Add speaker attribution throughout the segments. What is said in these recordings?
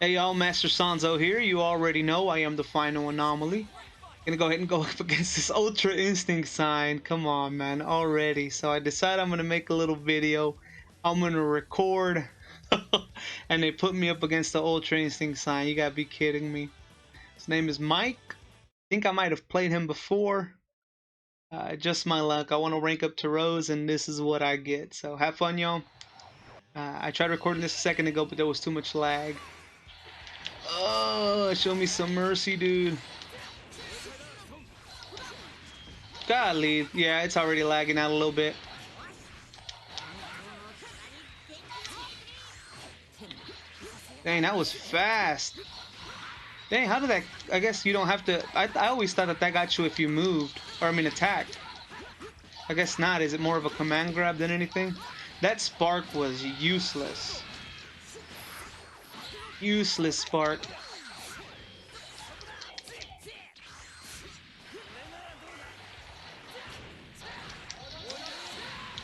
Speaker 1: Hey y'all, Master Sanzo here. You already know I am the final anomaly. Gonna go ahead and go up against this Ultra Instinct sign. Come on, man, already. So I decided I'm gonna make a little video. I'm gonna record, and they put me up against the Ultra Instinct sign. You gotta be kidding me. His name is Mike. I think I might have played him before. Just my luck. I want to rank up to Rose, and this is what I get. So have fun, y'all. I tried recording this a second ago, but there was too much lag. Oh, show me some mercy, dude. Golly, yeah, it's already lagging out a little bit. Dang, that was fast. Dang, how did that... I guess you don't have to... I always thought that got you if you moved. Or, I mean, attacked. I guess not. Is it more of a command grab than anything? That spark was useless. Useless spark.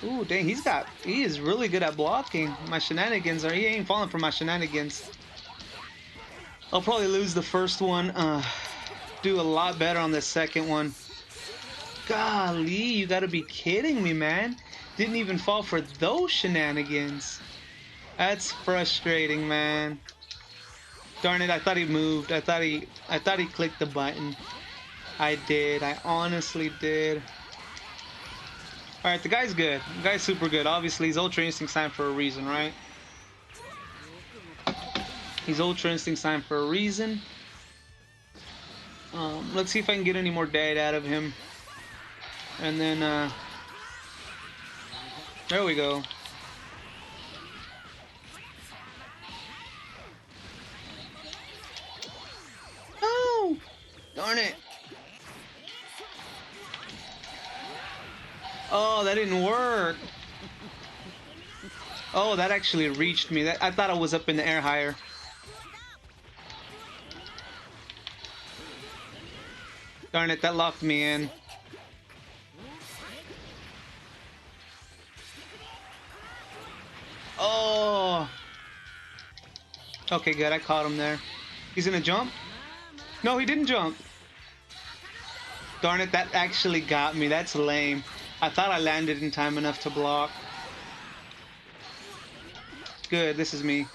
Speaker 1: Ooh, dang, he is really good at blocking my shenanigans, or he ain't falling for my shenanigans. I'll probably lose the first one, do a lot better on the second one. Golly, you gotta be kidding me, man. Didn't even fall for those shenanigans. That's frustrating, man. Darn it, I thought he moved. I thought he clicked the button. I did. I honestly did. Alright, the guy's good. The guy's super good. Obviously, he's Ultra Instinct sign for a reason, right? He's Ultra Instinct sign for a reason. Let's see if I can get any more data out of him. And then, there we go. Oh! Darn it. Oh, that didn't work. Oh, that actually reached me. I thought I was up in the air higher. Darn it, that locked me in. Oh! Okay, good. I caught him there. He's gonna jump? No, he didn't jump. Darn it, that actually got me. That's lame. I thought I landed in time enough to block. Good, this is me.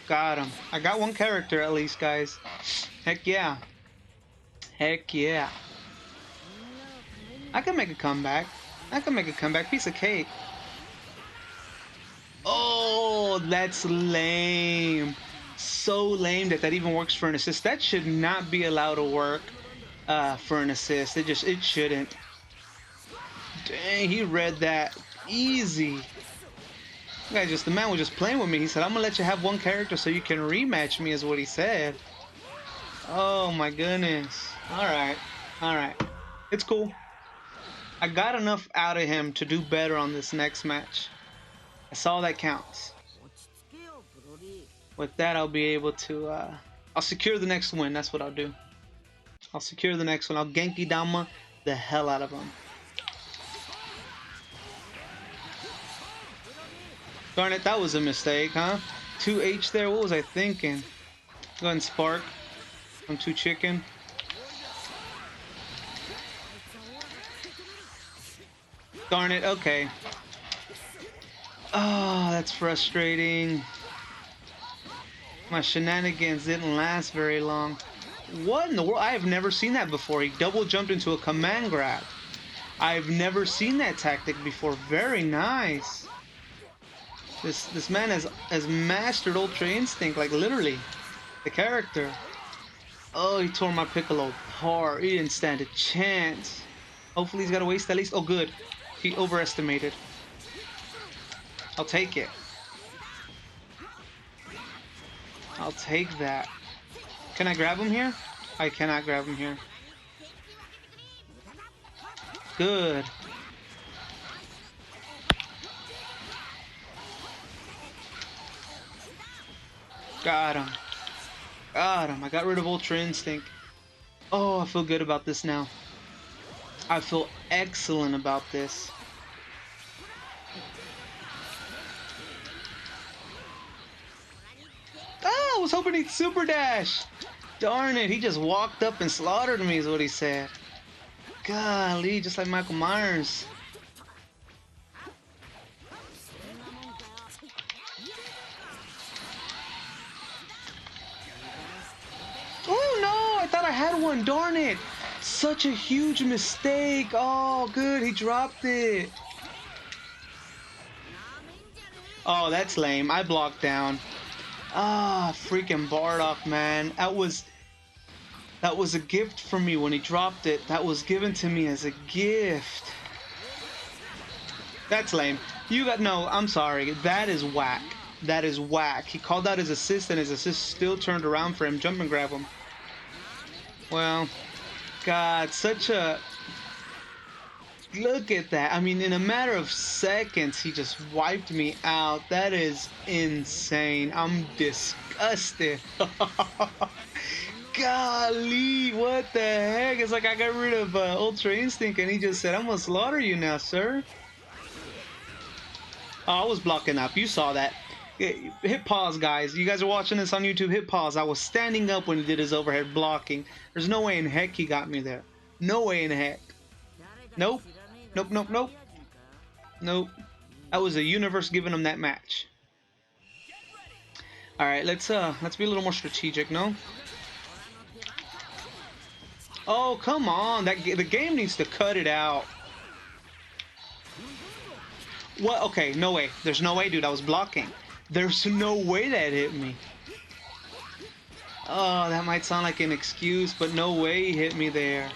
Speaker 1: Got him. I got one character at least, guys. Heck yeah. Heck yeah. I can make a comeback. I can make a comeback. Piece of cake. Oh, that's lame. So lame that even works for an assist. That should not be allowed to work for an assist. It shouldn't. Dang, he read that easy. The man was just playing with me. He said, I'm gonna let you have one character so you can rematch me, is what he said. Oh my goodness. Alright. Alright. It's cool. I got enough out of him to do better on this next match. That's all that counts. With that, I'll be able to, I'll secure the next win. That's what I'll do. I'll secure the next one. I'll Genki Dama the hell out of him. Darn it, that was a mistake, huh? 2H there, what was I thinking? Go ahead and spark. I'm too chicken. Darn it, okay. Oh, that's frustrating. My shenanigans didn't last very long. What in the world? I have never seen that before. He double jumped into a command grab. I've never seen that tactic before. Very nice. This man has mastered Ultra Instinct, like literally. The character. Oh, he tore my Piccolo apart. He didn't stand a chance. Hopefully he's got to waste at least. Oh, good. He overestimated. I'll take it. I'll take that. Can I grab him here? I cannot grab him here. Good. Got him. Got him. I got rid of Ultra Instinct. Oh, I feel good about this now. I feel excellent about this. I was hoping he'd super dash. Darn it, he just walked up and slaughtered me is what he said. Golly, just like Michael Myers. Oh no, I thought I had one, darn it. Such a huge mistake. Oh, good, he dropped it. Oh, that's lame. I blocked down. Ah, freaking Bardock, man. That was a gift for me when he dropped it. That was given to me as a gift. That's lame. You got no, I'm sorry. That is whack. That is whack. He called out his assist and his assist still turned around for him. Jump and grab him. Well, God, such a... Look at that. I mean, in a matter of seconds, he just wiped me out. That is insane. I'm disgusted. Golly, what the heck? It's like I got rid of Ultra Instinct and he just said, I'm gonna slaughter you now, sir. Oh, I was blocking up. You saw that. Hit pause, guys. You guys are watching this on YouTube. Hit pause. I was standing up when he did his overhead blocking. There's no way in heck he got me there. No way in heck. Nope. Nope, nope, nope. Nope. That was the universe giving him that match. Alright, let's be a little more strategic, no? Oh, come on. The game needs to cut it out. What? Okay, no way. There's no way, dude. I was blocking. There's no way that hit me. Oh, that might sound like an excuse, but no way he hit me there.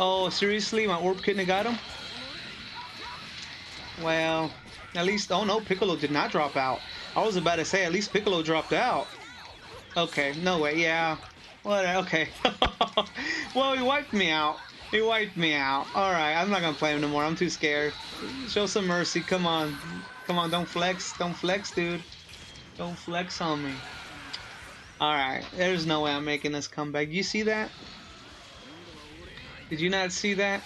Speaker 1: Oh, seriously? My orb couldn't have got him? Well, at least... Oh, no. Piccolo did not drop out. I was about to say, at least Piccolo dropped out. Okay, no way. Yeah. What? Okay. Well, he wiped me out. He wiped me out. Alright, I'm not gonna play him no more. I'm too scared. Show some mercy. Come on. Come on, don't flex. Don't flex, dude. Don't flex on me. Alright, there's no way I'm making this comeback. You see that? Did you not see that?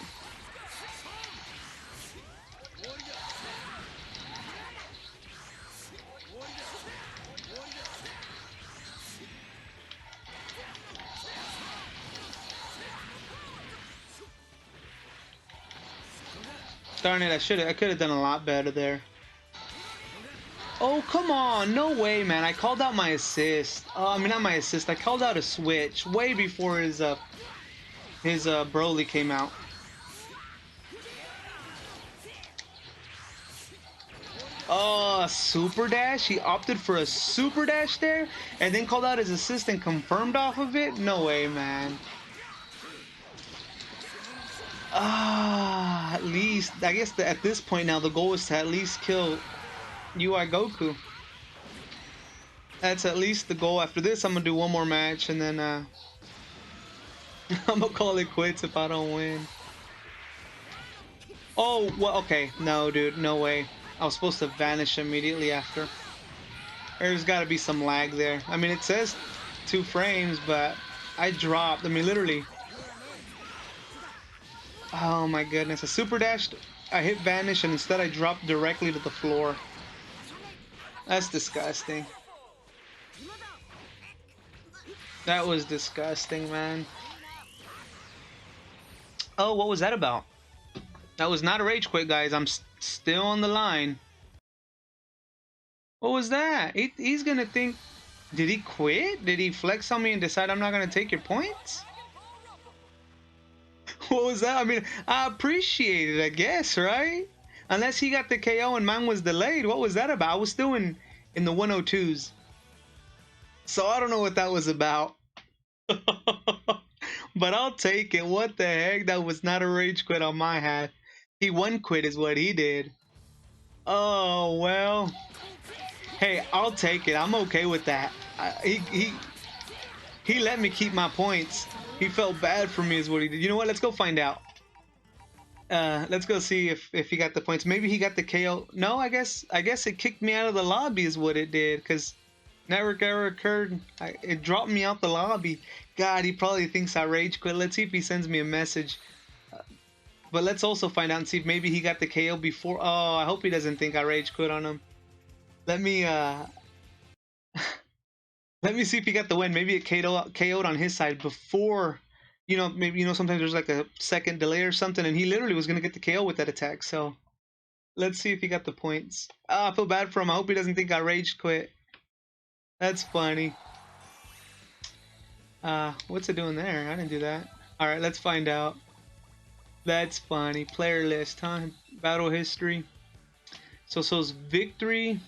Speaker 1: Darn it, I could have done a lot better there. Oh, come on. No way, man. I called out my assist. I mean, not my assist. I called out a switch way before his Broly came out. Oh, super dash? He opted for a super dash there and then called out his assist and confirmed off of it? No way, man. Ah, at least, I guess at this point now, the goal is to at least kill UI Goku. That's at least the goal. After this, I'm gonna do one more match, and then I'm gonna call it quits if I don't win. Oh, well, okay. No, dude, no way. I was supposed to vanish immediately after. There's gotta be some lag there. I mean, it says 2 frames, but I dropped. I mean, literally. Oh my goodness, I super dashed, I hit vanish, and instead I dropped directly to the floor. That's disgusting. That was disgusting, man. Oh, what was that about? That was not a rage quit, guys. I'm still on the line. What was that? He's gonna think... Did he quit? Did he flex on me and decide I'm not gonna take your points? What was that? I mean, I appreciate it, I guess, right? Unless he got the KO and mine was delayed. What was that about? I was still in the 102s. So I don't know what that was about. But I'll take it. What the heck? That was not a rage quit on my hat. He one quit is what he did. Oh, well. Hey, I'll take it. I'm okay with that. He let me keep my points. He felt bad for me is what he did. You know what? Let's go find out. Let's go see if he got the points. Maybe he got the KO. No, I guess it kicked me out of the lobby is what it did, because network error occurred. It dropped me out the lobby. God, he probably thinks I rage quit. Let's see if he sends me a message. But let's also find out and see if maybe he got the KO before. Oh, I hope he doesn't think I rage quit on him. Let me let me see if he got the win. Maybe it KO'd on his side before, you know, maybe, you know, sometimes there's like a second delay or something, and he literally was gonna get the KO with that attack. So let's see if he got the points. Ah, I feel bad for him. I hope he doesn't think I rage quit. That's funny. What's it doing there? I didn't do that. All right, let's find out. That's funny. Player list, huh? Battle history. So it's victory.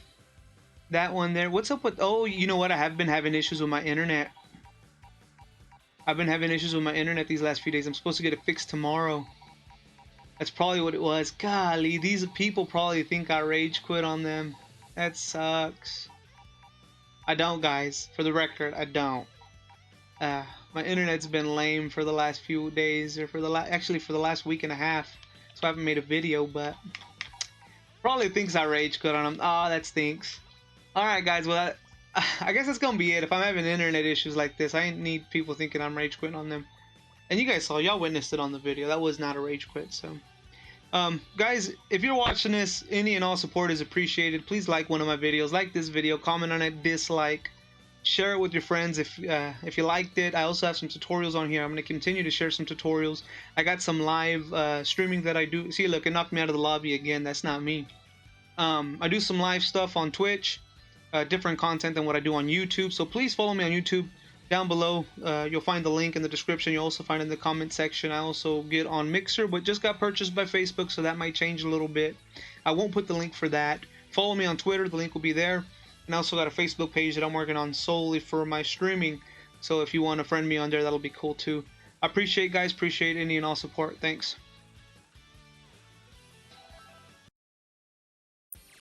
Speaker 1: That one there. What's up with? Oh, you know what? I have been having issues with my internet. I've been having issues with my internet these last few days. I'm supposed to get it fixed tomorrow. That's probably what it was. Golly, these people probably think I rage quit on them. That sucks. I don't, guys. For the record, I don't. My internet's been lame for the last few days, or for the actually for the last week and a half. So I haven't made a video, but probably thinks I rage quit on them. Oh, that stinks. All right, guys. Well, I guess that's gonna be it. If I'm having internet issues like this, I need people thinking I'm rage quitting on them. And you guys saw, y'all witnessed it on the video. That was not a rage quit. So, guys, if you're watching this, any and all support is appreciated. Please like one of my videos, like this video, comment on it, dislike, share it with your friends if you liked it. I also have some tutorials on here. I'm going to continue to share some tutorials. I got some live streaming that I do. See, look, it knocked me out of the lobby again. That's not me. I do some live stuff on Twitch, different content than what I do on YouTube. So please follow me on YouTube. Down below, you'll find the link in the description. You'll also find it in the comment section. I also get on Mixer, but just got purchased by Facebook, so that might change a little bit. I won't put the link for that. Follow me on Twitter. The link will be there. And I also got a Facebook page that I'm working on solely for my streaming. So if you want to friend me on there, that'll be cool too. I appreciate, guys. Appreciate any and all support. Thanks.